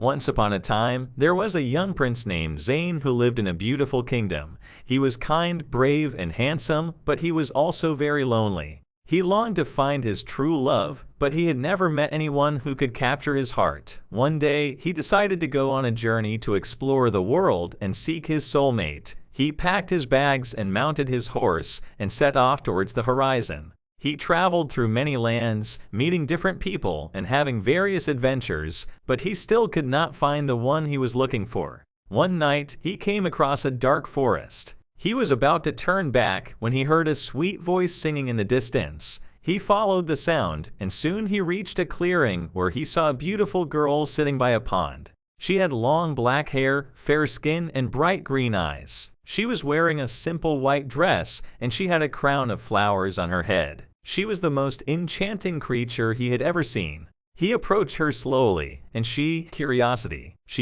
Once upon a time, there was a young prince named Zain who lived in a beautiful kingdom. He was kind, brave, and handsome, but he was also very lonely. He longed to find his true love, but he had never met anyone who could capture his heart. One day, he decided to go on a journey to explore the world and seek his soulmate. He packed his bags and mounted his horse and set off towards the horizon. He traveled through many lands, meeting different people and having various adventures, but he still could not find the one he was looking for. One night, he came across a dark forest. He was about to turn back when he heard a sweet voice singing in the distance. He followed the sound, and soon he reached a clearing where he saw a beautiful girl sitting by a pond. She had long black hair, fair skin, and bright green eyes. She was wearing a simple white dress, and she had a crown of flowers on her head. She was the most enchanting creature he had ever seen. He approached her slowly, and she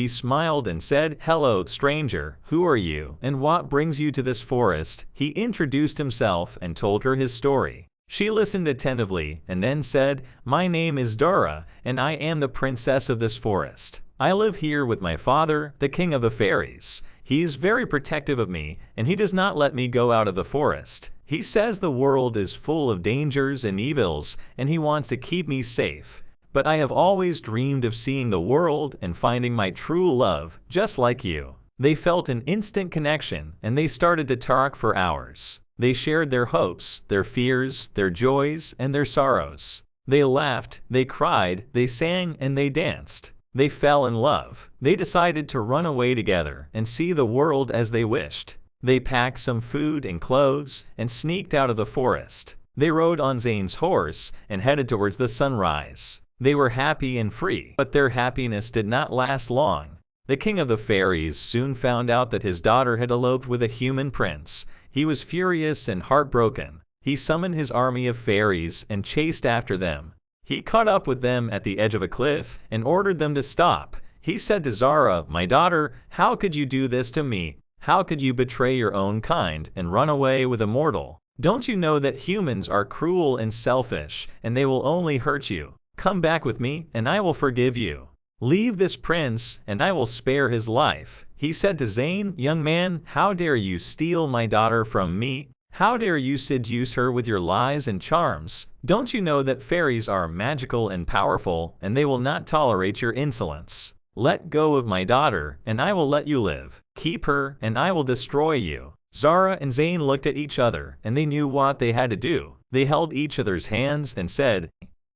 smiled and said, "Hello, stranger, who are you, and what brings you to this forest?" He introduced himself and told her his story. She listened attentively and then said, "My name is Zara, and I am the princess of this forest. I live here with my father, the king of the fairies. He is very protective of me, and he does not let me go out of the forest. He says the world is full of dangers and evils, and he wants to keep me safe. But I have always dreamed of seeing the world and finding my true love, just like you." They felt an instant connection, and they started to talk for hours. They shared their hopes, their fears, their joys, and their sorrows. They laughed, they cried, they sang, and they danced. They fell in love. They decided to run away together and see the world as they wished. They packed some food and clothes and sneaked out of the forest. They rode on Zane's horse and headed towards the sunrise. They were happy and free, but their happiness did not last long. The king of the fairies soon found out that his daughter had eloped with a human prince. He was furious and heartbroken. He summoned his army of fairies and chased after them. He caught up with them at the edge of a cliff and ordered them to stop. He said to Zara, "My daughter, how could you do this to me? How could you betray your own kind and run away with a mortal? Don't you know that humans are cruel and selfish, and they will only hurt you? Come back with me, and I will forgive you. Leave this prince, and I will spare his life." He said to Zain, "Young man, how dare you steal my daughter from me? How dare you seduce her with your lies and charms? Don't you know that fairies are magical and powerful, and they will not tolerate your insolence? Let go of my daughter, and I will let you live. Keep her, and I will destroy you." Zara and Zain looked at each other, and they knew what they had to do. They held each other's hands and said,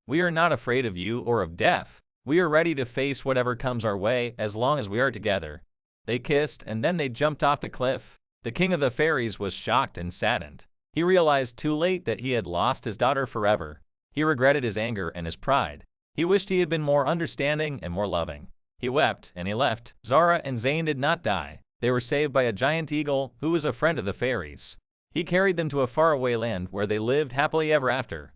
"We are not afraid of you or of death. We are ready to face whatever comes our way as long as we are together." They kissed, and then they jumped off the cliff. The king of the fairies was shocked and saddened. He realized too late that he had lost his daughter forever. He regretted his anger and his pride. He wished he had been more understanding and more loving. He wept, and he left. Zara and Zain did not die. They were saved by a giant eagle who was a friend of the fairies. He carried them to a faraway land where they lived happily ever after.